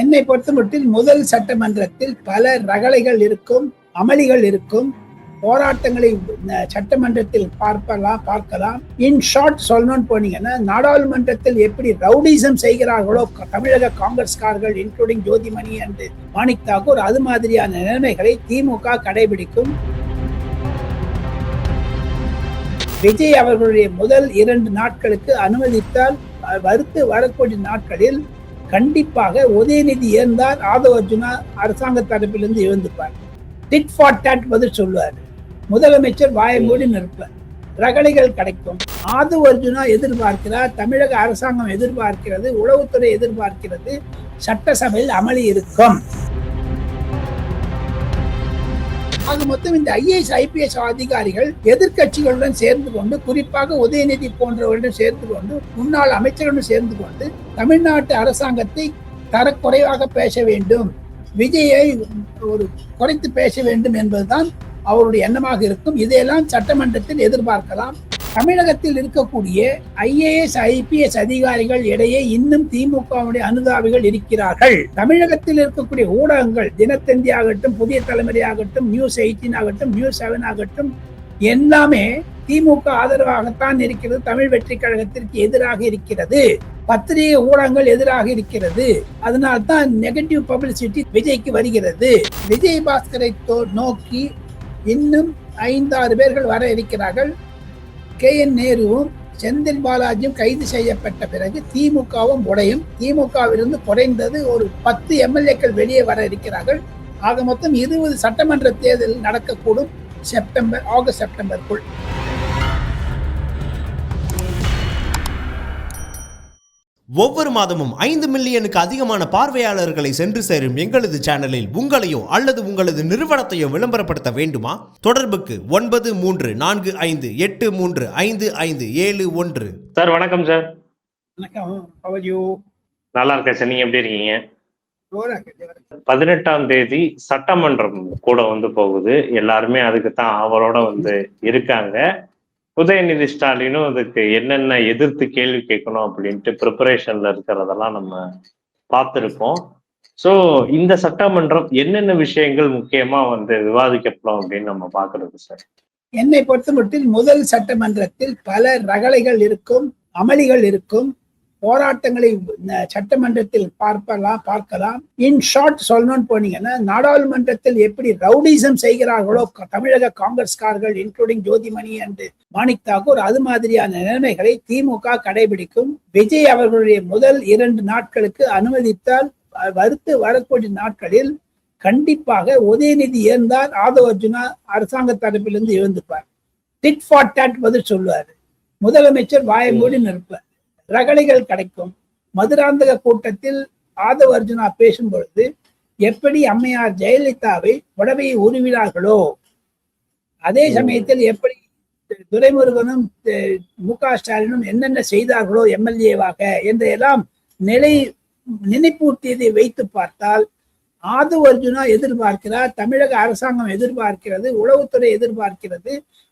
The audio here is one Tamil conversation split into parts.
என்னை பொறுத்தமட்டில் முதல் சட்டமன்றத்தில் பல ரகளைகள் இருக்கும், அமளிகள் இருக்கும், போராட்டங்களை சட்டமன்றத்தில் பார்க்கலாம். இன் ஷார்ட் சொல்லணும்னு போனீங்கன்னா, நாடாளுமன்றத்தில் எப்படி ரவுடிசம் செய்கிறார்களோ தமிழக காங்கிரஸ்காரர்கள் இன்க்ளூடிங் ஜோதிமணி அண்ட் மாணிக் தாக்கூர், அது மாதிரியான நிலைமைகளை திமுக கடைபிடிக்கும். விஜய் அவர்களுடைய முதல் 2 நாட்களுக்கு அனுமதித்தால் வருத்து வரக்கூடிய நாட்களில் கண்டிப்பாக உதயநிதி இருந்தால் ஆதவ அர்ஜுனா அரசாங்க தரப்பிலிருந்து எழுந்துப்பார். டிட் ஃபார் டாட் பதில் சொல்லுவார். முதலமைச்சர் வாயை மூடி நிற்பார். ரகளைகள் கிடைக்கும். ஆதவ அர்ஜுனா எதிர்பார்க்கிறார், தமிழக அரசாங்கம் எதிர்பார்க்கிறது, உளவுத்துறை எதிர்பார்க்கிறது, சட்டசபையில் அமளி இருக்கும். அது மொத்தம் இந்த IAS IPS அதிகாரிகள் எதிர்கட்சிகளுடன் சேர்ந்து கொண்டு, குறிப்பாக உதயநிதி போன்றவர்களுடன் சேர்ந்து கொண்டு, முன்னாள் அமைச்சர்களுடன் சேர்ந்து கொண்டு தமிழ்நாட்டு அரசாங்கத்தை தரக்குறைவாக பேச வேண்டும், விஜயை ஒரு குறைத்து பேச வேண்டும் என்பதுதான் அவருடைய எண்ணமாக இருக்கும். இதையெல்லாம் சட்டமன்றத்தில் எதிர்பார்க்கலாம். தமிழகத்தில் இருக்கக்கூடிய IAS IPS அதிகாரிகள் இடையே இன்னும் திமுகவுடைய அனுதாபிகள் இருக்கிறார்கள். தமிழகத்தில் இருக்கக்கூடிய ஊடகங்கள், தினத்தந்தி ஆகட்டும், புதிய தலைமுறை ஆகட்டும், நியூஸ் 18 ஆகட்டும், நியூஸ் 7 ஆகட்டும், எல்லாமே திமுக ஆதரவாகத்தான் இருக்கிறது. தமிழ் வெற்றி கழகத்திற்கு எதிராக இருக்கிறது. பத்திரிகை ஊடகங்கள் எதிராக இருக்கிறது. அதனால்தான் நெகட்டிவ் பப்ளிசிட்டி விஜய்க்கு வருகிறது. விஜய் பாஸ்கரை நோக்கி இன்னும் 5-6 பேர்கள் வர இருக்கிறார்கள். KN நேருவும் செந்தில் பாலாஜியும் கைது செய்யப்பட்ட பிறகு திமுகவும் உடையும். திமுகவிலிருந்து குறைந்தது ஒரு 10 MLAக்கள் வெளியே வர இருக்கிறார்கள். ஆக மொத்தம் 20 சட்டமன்ற தேர்தல் நடக்கக்கூடும் ஆகஸ்ட் செப்டம்பருக்குள். ஒவ்வொரு மாதமும் 5 மில்லியனுக்கு அதிகமான பார்வையாளர்களை சென்று சேரும் எங்களது சேனலில் உங்களையோ அல்லது உங்களது நிறுவனத்தையோ விளம்பரப்படுத்த வேண்டுமா? தொடர்புக்கு 9348355571. சார் வணக்கம் சார். வணக்கம். நல்லா இருக்கேன் சார். நீங்க எப்படி இருக்கீங்க? 18ஆம் தேதி சட்டமன்றம் கூட போகுது. எல்லாருமே அதுக்கு தான் அவரோட இருக்காங்க. உதயநிதி ஸ்டாலினும் அதுக்கு என்னென்ன எதிர்த்து கேள்வி கேட்கணும் அப்படின்ட்டு ப்ரிப்பரேஷன்ல இருக்கிறதெல்லாம் நம்ம பார்த்துருக்கோம். ஸோ இந்த சட்டமன்றம் என்னென்ன விஷயங்கள் முக்கியமா விவாதிக்கப்படும் அப்படின்னு நம்ம பார்க்கறது சார். என்னை பொறுத்தமட்டில் முதல் சட்டமன்றத்தில் பல ரகளைகள் இருக்கும், அமளிகள் இருக்கும், போராட்டங்களை சட்டமன்றத்தில் பார்க்கலாம். இன் ஷார்ட் சொல்லணும்னு போனீங்கன்னா, நாடாளுமன்றத்தில் எப்படி ரவுடிசம் செய்கிறார்களோ தமிழக காங்கிரஸ்காரர்கள் இன்க்ளூடிங் ஜோதிமணி அண்ட் மாணிக் தாக்கூர், அது மாதிரியான நிலைமைகளை திமுக கடைபிடிக்கும். விஜய் அவர்களுடைய முதல் 2 நாட்களுக்கு அனுமதித்தால் வருத்து வரக்கூடிய நாட்களில் கண்டிப்பாக உதயநிதி இருந்தால் ஆதவ அர்ஜுனா அரசாங்க தரப்பிலிருந்து எழுந்துப்பார். டிட் ஃபார் டாட் பதில் சொல்லுவார். முதலமைச்சர் வாயை மூடி நிற்பார். ரகளைகள் கிடைக்கும். மதுராந்தக கூட்டத்தில் ஆதவ அர்ஜுனா பேசும் பொழுது எப்படி அம்மையார் ஜெயலலிதாவை புடவையை உருவினார்களோ, அதே சமயத்தில் எப்படி துரைமுருகனும் MK ஸ்டாலினும் என்னென்ன செய்தார்களோ MLAவாக என்றெல்லாம் நினைப்பூட்டியதை வைத்து பார்த்தால் ஆதவ அர்ஜுனா எதிர்பார்க்கிறார், தமிழக அரசாங்கம் எதிர்பார்க்கிறது, உளவுத்துறை எதிர்பார்க்கிறது,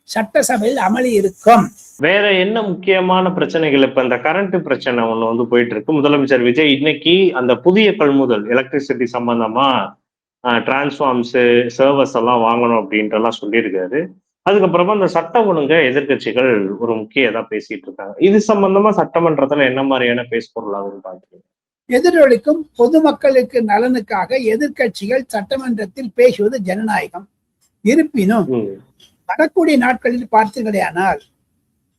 சட்டசபையில் அமளி இருக்கும். வேற என்ன முக்கியமான பிரச்சனைகள்? இப்ப இந்த கரண்ட் பிரச்சனை ஒண்ணு போயிட்டு இருக்கு. முதலமைச்சர் விஜய் இன்னைக்கு அந்த புதிய கொள்முதல் எலக்ட்ரிசிட்டி சம்பந்தமா டிரான்ஸ்ஃபார்ம்ஸ் சர்வர்ஸ் எல்லாம் வாங்கணும் அப்படின்ட்டு எல்லாம் சொல்லியிருக்காரு. அதுக்கப்புறமா அந்த சட்ட ஒழுங்க எதிர்கட்சிகள் ஒரு முக்கிய இதா பேசிட்டு இருக்காங்க. இது சம்பந்தமா சட்டமன்றத்துல என்ன மாதிரியான பேசுபொருளாகும் பாக்குறீங்க? எதிரொலிக்கும் பொதுமக்களுக்கு நலனுக்காக எதிர்கட்சிகள் சட்டமன்றத்தில் பேசுவது ஜனநாயகம். இருப்பினும் வரக்கூடிய நாட்களில் பார்த்தீர்களேயானால்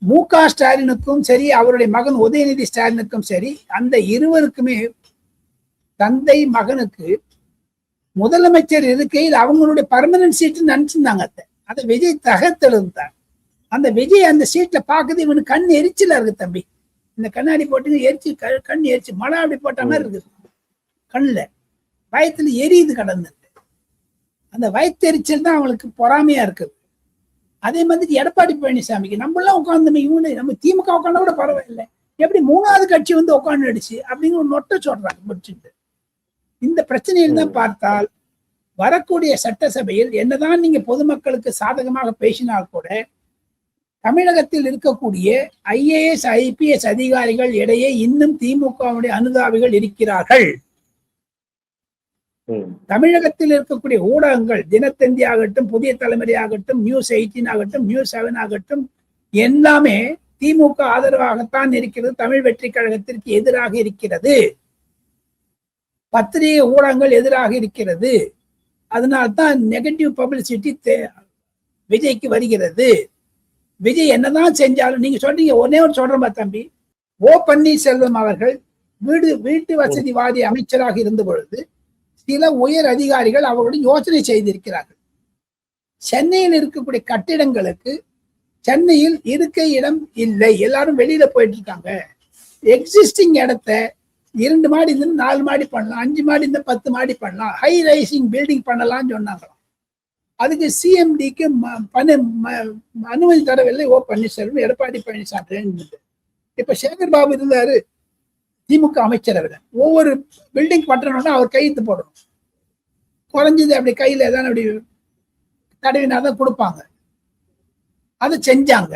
MK ஸ்டாலினுக்கும் சரி, அவருடைய மகன் உதயநிதி ஸ்டாலினுக்கும் சரி, அந்த இருவருக்குமே தந்தை மகனுக்கு முதலமைச்சர் இருக்கையில் அவங்களுடைய பர்மனன்ட் சீட்டு நினைச்சிருந்தாங்க. அதை விஜய் தகர்த்தெழுந்தார். அந்த விஜய் அந்த சீட்ல பாக்குது, இவனுக்கு கண் எரிச்சலா இருக்கு. தம்பி, இந்த கண்ணாடி போட்டு எரிச்சு கண் எரிச்சு மழை அப்படி போட்ட மாதிரி இருக்குது. கண்ணுல வயத்துல எரியுது கடந்து. அந்த வயத்தெரிச்சல் தான் அவங்களுக்கு பொறாமையா இருக்குது. அதே மாதிரி எடப்பாடி பழனிசாமிக்கு நம்மளாம் உட்காந்து இவனு நம்ம திமுக உட்காந்தா கூட பரவாயில்லை, எப்படி 3வது கட்சி உட்காந்து அடிச்சு அப்படின்னு ஒரு நொட்டை சொல்றாங்க முடிச்சுட்டு. இந்த பிரச்சனையில் தான் பார்த்தால் வரக்கூடிய சட்டசபையில் என்னதான் நீங்க பொதுமக்களுக்கு சாதகமாக பேசினால் கூட தமிழகத்தில் இருக்கக்கூடிய IAS IPS அதிகாரிகள் இடையே இன்னும் திமுகவுடைய அனுதாபிகள் இருக்கிறார்கள். தமிழகத்தில் இருக்கக்கூடிய ஊடகங்கள், தினத்தந்தி ஆகட்டும், புதிய தலைமுறை ஆகட்டும், நியூஸ் 18 ஆகட்டும், நியூஸ் 7 ஆகட்டும், எல்லாமே திமுக ஆதரவாகத்தான் இருக்கிறது, தமிழ் வெற்றி கழகத்திற்கு எதிராக இருக்கிறது. பத்திரிகை ஊடகங்கள் எதிராக இருக்கிறது. அதனால்தான் நெகட்டிவ் பப்ளிசிட்டி விஜய்க்கு வருகிறது. விஜய் என்னதான் செஞ்சாலும், நீங்க சொல்றீங்க, ஒன்னே ஒரு சொல்றேன் தம்பி, ஓ பன்னீர்செல்வம் அவர்கள் வீட்டு வசதி வாரிய அமைச்சராக இருந்த பொழுது சில உயர் அதிகாரிகள் அவருடைய யோசனை செய்திருக்கிறார்கள். சென்னையில் இருக்கக்கூடிய கட்டிடங்களுக்கு சென்னையில் இருக்கை இடம் இல்லை, எல்லாரும் வெளியில போயிட்டு இருக்காங்க. எக்ஸிஸ்டிங் இடத்த 2 மாடி இருந்து 4 மாடி பண்ணலாம், 5 மாடி இருந்து 10 மாடி பண்ணலாம், ஹை ரைசிங் பில்டிங் பண்ணலாம்னு சொன்னாங்களாம். அதுக்கு சிஎம்டிக்கு அனுமதி தரவில்லை ஓ பன்னீர்செல்வம், எடப்பாடி பழனிசாமி. இப்ப சேகர் பாபு இருந்தாரு திமுக அமைச்சர். அவர் ஒவ்வொரு பில்டிங் பட்டணும்னா அவர் கையெழுத்து போடணும். குறைஞ்சது அப்படி கையில ஏதாவது அப்படி தடவினாதான் கொடுப்பாங்க. அதை செஞ்சாங்க.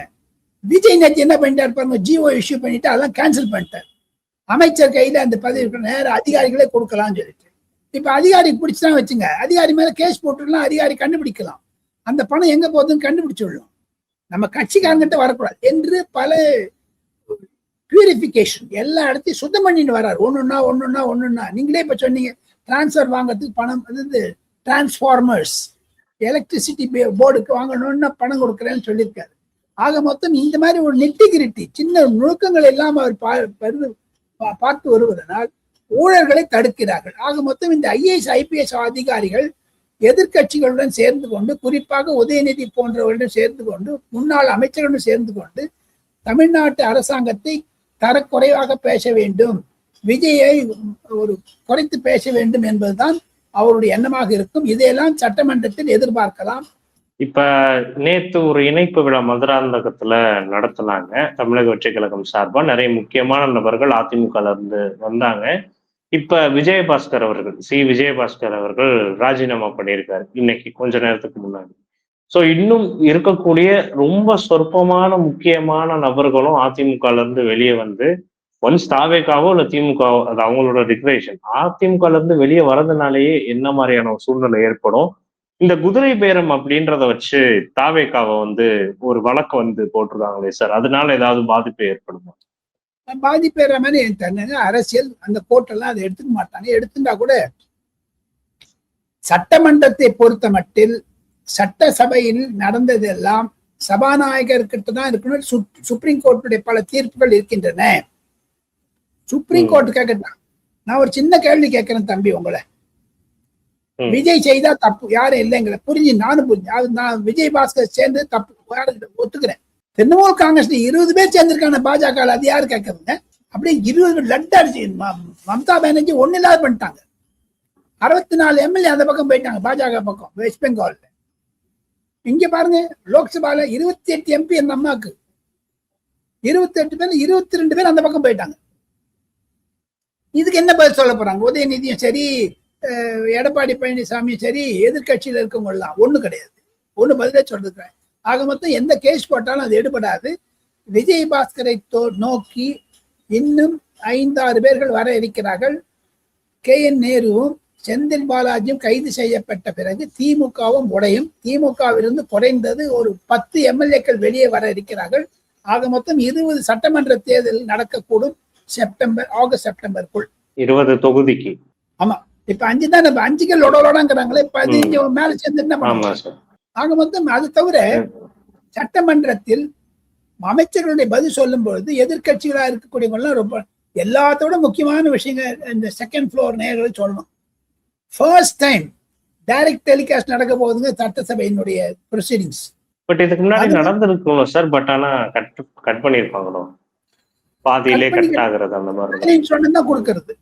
விஜய் நேற்று என்ன பண்ணிட்டாரு பாருங்க, ஜிஓ இஷ்யூ பண்ணிட்டு அதெல்லாம் கேன்சல் பண்ணிட்டார். அமைச்சர் கையில அந்த பதவி நேரம் அதிகாரிகளே கொடுக்கலாம்னு சொல்லிட்டு, இப்ப அதிகாரி பிடிச்சுதான் வச்சுங்க, அதிகாரி மேல கேஸ் போட்டுலாம், அதிகாரி கண்டுபிடிக்கலாம், அந்த பணம் எங்க போகுதுன்னு கண்டுபிடிச்சுடலாம், நம்ம கட்சிக்காரங்கிட்ட வரக்கூடாது என்று பல பியூரிபிகேஷன் எல்லா இடத்தையும் சுத்தம் பண்ணிட்டு வர்றாரு. ஒண்ணுன்னா நீங்களே இப்ப சொன்னீங்க, டிரான்ஸ்பர் வாங்கறதுக்கு பணம், அதாவது டிரான்ஸ்ஃபார்மர்ஸ் எலக்ட்ரிசிட்டி போர்டுக்கு வாங்கணும்னா பணம் கொடுக்குறேன்னு சொல்லியிருக்காரு. ஆக மொத்தம் இந்த மாதிரி ஒரு நெட்டிகிரிட்டி சின்ன நுணுக்கங்கள் எல்லாம் அவர் பார்த்து வருவதனால் ஊழல்களை தடுக்கிறார்கள். ஆக மொத்தம் இந்த ஐஏஎஸ் ஐபிஎஸ் அதிகாரிகள் எதிர்கட்சிகளுடன் சேர்ந்து கொண்டு, குறிப்பாக உதயநிதி போன்றவர்களுடன் சேர்ந்து கொண்டு, முன்னாள் அமைச்சர்களுடன் சேர்ந்து கொண்டு தமிழ்நாட்டு அரசாங்கத்தை தரக்குறைவாக பேச வேண்டும், விஜயை ஒரு குறைத்து பேச வேண்டும் என்பதுதான் அவருடைய எண்ணமாக இருக்கும். இதையெல்லாம் சட்டமன்றத்தில் எதிர்பார்க்கலாம். இப்ப நேத்து ஒரு இணைப்பு விழா மதுராந்தகத்துல நடத்தினாங்க தமிழக வெற்றி கழகம் சார்பா. நிறைய முக்கியமான நபர்கள் அதிமுகல இருந்து வந்தாங்க. இப்ப விஜயபாஸ்கர் அவர்கள், விஜயபாஸ்கர் அவர்கள் ராஜினாமா பண்ணியிருக்காரு இன்னைக்கு கொஞ்ச நேரத்துக்கு முன்னாடி. சோ இன்னும் இருக்கக்கூடிய ரொம்ப சொற்பமான முக்கியமான நபர்களும் அதிமுகல இருந்து வெளியே வந்து, ஒன்ஸ் தாவேக்காவோ இல்ல திமுகவோ, அது அவங்களோட டிக்ளரேஷன், அதிமுகல இருந்து வெளியே வரதுனாலேயே என்ன மாதிரியான ஒரு சூழ்நிலை ஏற்படும்? இந்த குதிரை பேரம் அப்படின்றத வச்சு தாவேக்காவை வந்து ஒரு வழக்கு வந்து போட்டிருக்காங்களே சார், அதனால ஏதாவது பாதிப்பு ஏற்படுமா? பாதிப்பேற மாதிரி அரசியல் அந்த கோர்ட்டெல்லாம் அதை எடுத்துக்க மாட்டாங்க. எடுத்துட்டா கூட சட்டமன்றத்தை பொறுத்த மட்டில் சட்டசபையில் நடந்ததெல்லாம் சபாநாயகர்கிட்ட தான் இருக்கணும். சுப்ரீம் கோர்ட்டுடைய பல தீர்ப்புகள் இருக்கின்றன. சுப்ரீம் கோர்ட் கேட்கட்டான். நான் ஒரு சின்ன கேள்வி கேட்கிறேன் தம்பி, உங்களை விஜய் செய்தா தப்பு யாரும் இல்லைங்கிற புரிஞ்சு நானும் புரிஞ்சு, நான் விஜயபாஸ்கர் சேர்ந்து தப்பு ஒத்துக்கிறேன். திரிணாமுல் காங்கிரஸ் 20 பேர் சேர்ந்திருக்காங்க பாஜக, அது யாரு கேட்கறதுங்க? அப்படியே 20 லட்டு அடிச்சு மம்தா பானர்ஜி ஒண்ணு இல்லாத பண்ணிட்டாங்க. 64 எம்எல்ஏ அந்த பக்கம் போயிட்டாங்க, பாஜக பக்கம், வெஸ்ட் பெங்கால்ல. இங்க பாருங்க, லோக்சபால 28 எம்பி அந்த அம்மாக்கு, 28 பேர் 22 பேர் அந்த பக்கம் போயிட்டாங்க. இதுக்கு என்ன பதில் சொல்ல போறாங்க? உதயநிதியும் சரி, எடப்பாடி பழனிசாமியும் சரி, எதிர்கட்சியில இருக்கவங்க எல்லாம் ஒண்ணு கிடையாது, ஒண்ணு பதிலே சொல்றது. ஆக மொத்தம் எந்த கேஸ் போட்டாலும் அது எடுபடாது. விஜயபாஸ்கரை நோக்கி இன்னும் 5-6 பேர்கள் வர இருக்கிறார்கள். KN நேருவும் செந்தில் பாலாஜியும் கைது செய்யப்பட்ட பிறகு திமுகவும் உடையும். திமுகவிலிருந்து குறைந்தது ஒரு 10 எம்எல்ஏக்கள் வெளியே வர இருக்கிறார்கள். ஆக மொத்தம் 20 சட்டமன்ற தேர்தல் நடக்கக்கூடும் ஆகஸ்ட் செப்டம்பருக்குள் 20 தொகுதிக்கு. ஆமா, இப்ப 5 தான், 5 லொடலோடாங்கிறாங்களே, 15 மேல சேர்ந்து என்ன பண்ணுவாங்க? ஆக மொத்தம் அது தவிர சட்டமன்றத்தில் அமைச்சர்களுடைய பதில் சொல்லும் பொழுது எதிர்கட்சிகளா இருக்கக்கூடியவங்கலாம் ரொம்ப எல்லாத்தோட முக்கியமான விஷயங்கள் இந்த செகண்ட் ஃப்ளோர் நேயர்கள் சொல்லணும். ஃபர்ஸ்ட் டைம் டைரக்ட் டெலிகாஸ்ட் நடக்க போகுதுங்க சட்டசபையினுடைய ப்ரொசீடிங்ஸ். பட் இதுக்கு முன்னாடி நடந்திருக்கணும் சார், பட் ஆனா கட் பண்ணிருப்பாங்களோ, பாதியிலே கட் ஆகுறது அந்த மாதிரி சொன்னதான் கொடுக்கறது.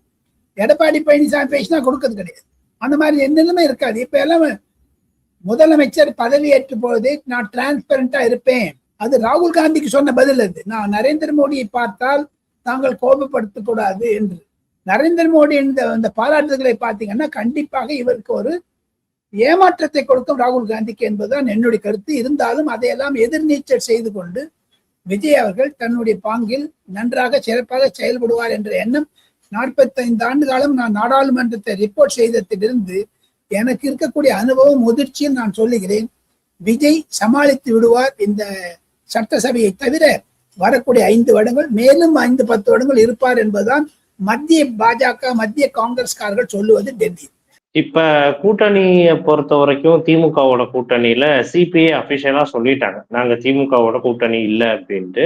எடப்பாடி பழனிசாமி பேசினா கொடுக்கறது கிடையாது. அந்த மாதிரி என்னெல்லாமே இருக்காது. இப்ப எல்லாம் முதலமைச்சர் பதவி ஏற்ற பொழுது நான் டிரான்ஸ்பரண்டா இருப்பேன், அது ராகுல் காந்திக்கு சொன்ன பதில். அது நான் நரேந்திர மோடியை பார்த்தால் தாங்கள் கோபப்படுத்தக் கூடாது என்று. நரேந்திர மோடி இந்த பாராட்டுதல்களை பார்த்தீங்கன்னா கண்டிப்பாக இவருக்கு ஒரு ஏமாற்றத்தை கொடுக்கும் ராகுல் காந்திக்கு என்பதுதான் என்னுடைய கருத்து. இருந்தாலும் அதையெல்லாம் எதிர்நீச்சல் செய்து கொண்டு விஜய் அவர்கள் தன்னுடைய பாங்கில் நன்றாக சிறப்பாக செயல்படுவார் என்ற எண்ணம் 45 ஆண்டு காலம் நான் நாடாளுமன்றத்தை ரிப்போர்ட் செய்ததிலிருந்து எனக்கு இருக்கக்கூடிய அனுபவம் முதிர்ச்சியில் நான் சொல்லுகிறேன், விஜய் சமாளித்து விடுவார் இந்த சட்டசபையை தவிர வரக்கூடிய 5 வருடங்கள், மேலும் 5-10 வருடங்கள் இருப்பார் என்பதுதான் மத்திய பாஜக மத்திய காங்கிரஸ்காரர்கள் சொல்லுவது டெல்லி. இப்ப கூட்டணியை பொறுத்த வரைக்கும் திமுகவோட கூட்டணியில சிபிஐ அபிஷியலா சொல்லிட்டாங்க, நாங்க திமுகவோட கூட்டணி இல்லை அப்படின்ட்டு.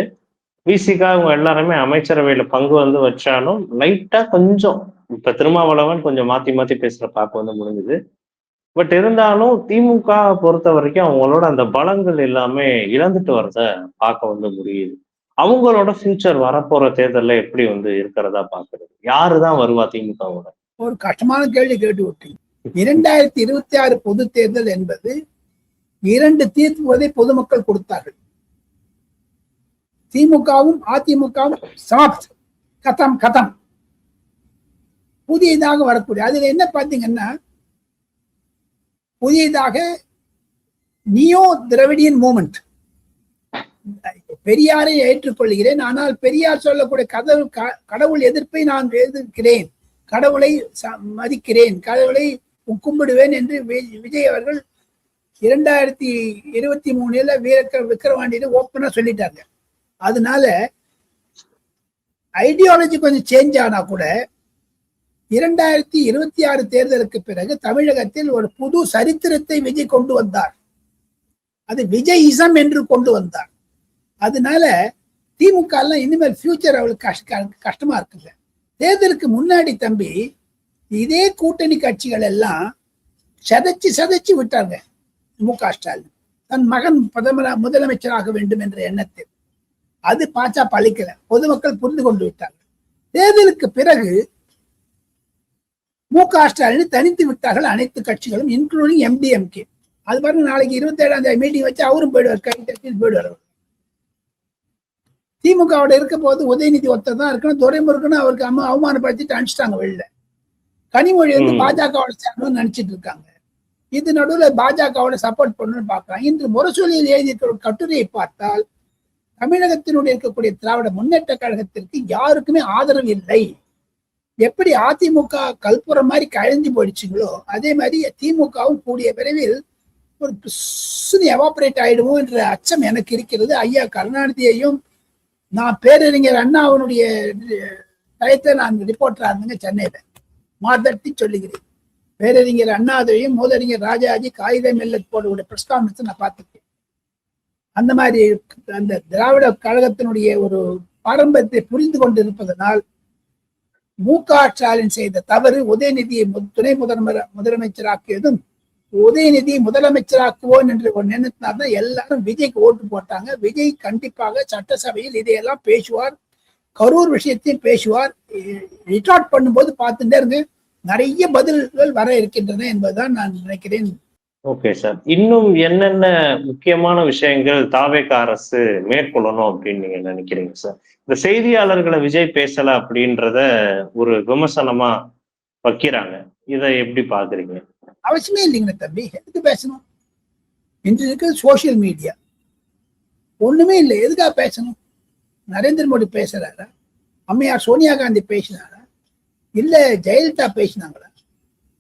விசிகா அவங்க எல்லாருமே அமைச்சரவையில பங்கு வச்சாலும் லைட்டா கொஞ்சம் இப்ப திருமாவளவன் கொஞ்சம் மாத்தி மாத்தி பேசுற பார்க்க முடிஞ்சுது. பட் இருந்தாலும் திமுக பொறுத்த வரைக்கும் அவங்களோட அந்த பலங்கள் எல்லாமே இழந்துட்டு வரத பார்க்க முடியுது. அவங்களோட ஃபியூச்சர் வரப்போற தேர்தல்ல எப்படி இருக்கிறதா பாக்குறது? யாருதான் வருவா திமுகவோட? ஒரு கஷ்டமான கேள்வி கேட்டு விட்டீங்க. 2026 பொது தேர்தல் என்பது 2 தீர்ப்புவதை பொதுமக்கள் கொடுத்தார்கள். திமுகவும் அதிமுகவும் சாப்ட் கதம் கதம் புதியதாக வரக்கூடிய அதுல என்ன பாத்தீங்கன்னா, புதியதாக நியோ திராவிடியன் மூமெண்ட். பெரியாரை ஏற்றுக்கொள்கிறேன், ஆனால் பெரியார் சொல்லக்கூடிய கடவுள் எதிர்ப்பை நான் எதிர்க்கிறேன், கடவுளை மதிக்கிறேன், கடவுளை கும்பிடுவேன் என்று விஜய் அவர்கள் 2023 விக்கிரவாண்டியில ஓப்பனா சொல்லிட்டாங்க. அதனால ஐடியாலஜி கொஞ்சம் சேஞ்ச் ஆனா கூட 2026 தேர்தலுக்கு பிறகு தமிழகத்தில் ஒரு புது சரித்திரத்தை விஜய் கொண்டு வந்தார். அது விஜயிசம் என்று கொண்டு வந்தார். அதனால திமுக எல்லாம் இனிமேல் ஃபியூச்சர் அவளுக்கு கஷ்டமா இருக்குல்ல. தேர்தலுக்கு முன்னாடி தம்பி இதே கூட்டணி கட்சிகள் எல்லாம் சதைச்சு விட்டாங்க. மு.க. ஸ்டாலின் தன் மகன் முதலமைச்சராக வேண்டும் என்ற எண்ணத்தில் அது பாச்சா பழிக்கல, பொதுமக்கள் புரிந்து கொண்டு விட்டார்கள். தேர்தலுக்கு பிறகு மு.க. ஸ்டாலின் தனித்து விட்டார்கள் அனைத்து கட்சிகளும், இன்க்ளூடிங் MDMK. அது பாருங்க, நாளைக்கு 27ஆம் தேதி மீட்டிங் வச்சு அவரும் போயிடுவார், கையில் போயிடுவார். திமுகவோட இருக்க போது உதயநிதி ஒருத்தர் தான் இருக்கணும், துரைமுருகன் அவருக்கு அவமானப்படுத்திட்டு அனுப்பிச்சிட்டாங்க வெளில. கனிமொழி பாஜகவோட சேரணும்னு நினைச்சிட்டு இருக்காங்க. இது நடுவில் பாஜகவோட சப்போர்ட் பண்ணணும்னு பார்க்கலாம். இன்று முரசொலியில் எழுதியிருக்கிற ஒரு கட்டுரையை பார்த்தால் தமிழகத்தினுடைய இருக்கக்கூடிய திராவிட முன்னேற்ற கழகத்திற்கு யாருக்குமே ஆதரவு இல்லை. எப்படி அதிமுக கல்புரம் மாதிரி கழிஞ்சு போயிடுச்சுங்களோ அதே மாதிரி திமுகவும் கூடிய விரைவில் ஒரு எவாபரேட் ஆயிடுமோ என்ற அச்சம் எனக்கு இருக்கிறது. ஐயா கருணாநிதியையும் நான் பேரறிஞர் அண்ணாவனுடைய டயத்தை நான் ரிப்போர்ட்டரா இருந்தேங்க சென்னையில, மாதட்டி சொல்லுகிறேன். பேரறிஞர் அண்ணாவையும் மூதறிஞர் ராஜாஜி காகிதம் இல்ல போடக்கூடிய பிரஸ் கான்ஃபரன்ஸ் நான் பார்த்துருக்கேன். அந்த மாதிரி அந்த திராவிட கழகத்தினுடைய ஒரு பாரம்பரியத்தை புரிந்து கொண்டு இருப்பதனால் மு.க. ஸ்டாலின் செய்த தவறு உதயநிதியை துணை முதலமைச்சராக்கியதும், உதயநிதி முதலமைச்சராக்குவோம் என்று ஒரு நினைத்தால்தான் எல்லாரும் விஜய்க்கு ஓட்டு போட்டாங்க. விஜய் கண்டிப்பாக சட்டசபையில் இதையெல்லாம் பேசுவார், கரூர் விஷயத்தையும் பேசுவார். ரிட்டார்ட் பண்ணும்போது பார்த்துட்டே இருந்து நிறைய பதில்கள் வர இருக்கின்றன என்பதுதான் நான் நினைக்கிறேன். ஓகே சார், இன்னும் என்னென்ன முக்கியமான விஷயங்கள் தாவேக அரசு மேற்கொள்ளணும் அப்படின்னு நீங்க நினைக்கிறீங்க சார்? இந்த செய்தியாளர்களை விஜய் பேசல அப்படின்றத ஒரு விமர்சனமா வைக்கிறாங்க, இதை எப்படி பாக்குறீங்க? அவசியமே இல்லைங்க தம்பி, எதுக்கு பேசணும்? இன்று இருக்க சோசியல் மீடியா ஒண்ணுமே இல்லை, எதுக்காக பேசணும்? நரேந்திர மோடி பேசுறாரா? அம்மையார் சோனியா காந்தி பேசினாரா? இல்ல ஜெயலலிதா பேசினாங்களா?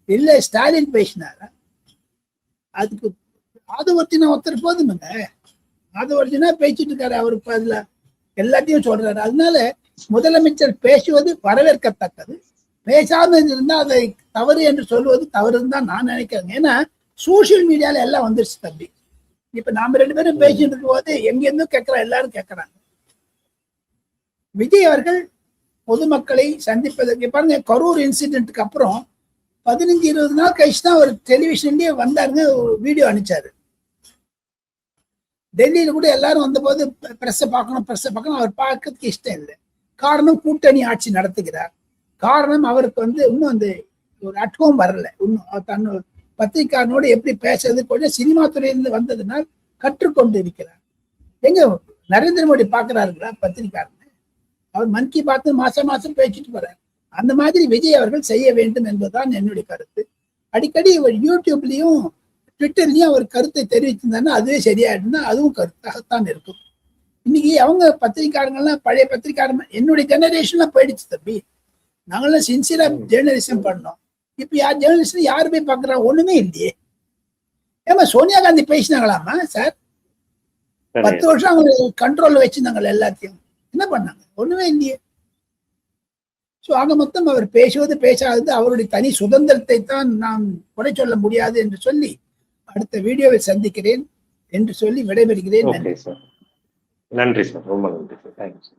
இல்ல ஸ்டாலின் பேசினாரா? அதுக்கு ஆதவர்த்தினா ஒருத்தர் போதுமுங்க, ஆதவர்த்தினா பேசிட்டு இருக்காரு, அவருக்கு அதுல எல்லாத்தையும் சொல்றாரு. அதனால முதலமைச்சர் பேசுவது வரவேற்கத்தக்கது, பேசாம இருந்தா அதை தவறு என்று சொல்வது தவறுன்னு தான் நான் நினைக்கிறேன். ஏன்னா சோசியல் மீடியால எல்லாம் வந்துருச்சு தம்பி. இப்ப நாம 2 பேரும் பேசிட்டு இருக்கும் போது எங்கிருந்தும் கேட்கிறோம், எல்லாரும் கேட்கறாங்க. விஜய் அவர்கள் பொதுமக்களை சந்திப்பதற்கு பாருங்க, கரூர் இன்சிடென்ட்டுக்கு அப்புறம் 15-20 நாள் கழிச்சு தான் ஒரு டெலிவிஷன்லயே வந்தாருங்க, ஒரு வீடியோ அனுப்பிச்சாரு. டெல்லியில கூட எல்லாரும் வந்த போது பிரஸ் பார்க்கணும் அவர் பார்க்கறதுக்கு இஷ்டம் இல்லை. காரணம் கூட்டணி ஆட்சி நடத்துகிறார். காரணம் அவருக்கு இன்னும் அந்த ஒரு அட்ஹோம் வரல. இன்னும் தன் பத்திரிகையாளனோடு எப்படி பேசுறது கொஞ்சம் சினிமா துறையிலிருந்து வந்ததுனால் கற்றுக்கொண்டு இருக்கிறார். எங்க நரேந்திர மோடி பாக்குறாருங்களா பத்திரிகையாளர்? அவர் மன் கி பாத் மாசம் பேசிட்டு போறாரு. அந்த மாதிரி விஜய் அவர்கள் செய்ய வேண்டும் என்பதுதான் என்னுடைய கருத்து. அடிக்கடி யூடியூப்லயும் ட்விட்டர்லயும் அவர் கருத்தை தெரிவிச்சிருந்தாருன்னா அதுவே சரியாயிடுனா அதுவும் கருத்தாகத்தான் இருக்கும். இன்னைக்கு அவங்க பத்திரிகையாளர்கள்லாம் பழைய பத்திரிகையாளர் என்னுடைய ஜெனரேஷன்லாம் போயிடுச்சு தம்பி. நாங்களாம் சின்சியரா ஜேர்னலிசம் பண்ணோம். இப்ப ஜேர்னலிஸ்ட் யாரு போய் பாக்குறா? ஒண்ணுமே இல்லையே. ஏமா சோனியா காந்தி பேசினாங்களாமா சார்? 10 வருஷம் அவங்க கண்ட்ரோல்ல வச்சிருந்தாங்க எல்லாத்தையும். என்ன பண்ணாங்க? ஒண்ணுமே இல்லையே. சோ ஆக மொத்தம் அவர் பேசுவது பேசாதது அவருடைய தனி சுதந்திரத்தை தான் நாம் குறை சொல்ல முடியாது என்று சொல்லி அடுத்த வீடியோவில் சந்திக்கிறேன் என்று சொல்லி விடைபெறுகிறேன். நன்றி சார். நன்றி சார். ரொம்ப நன்றி சார். Thank you sir.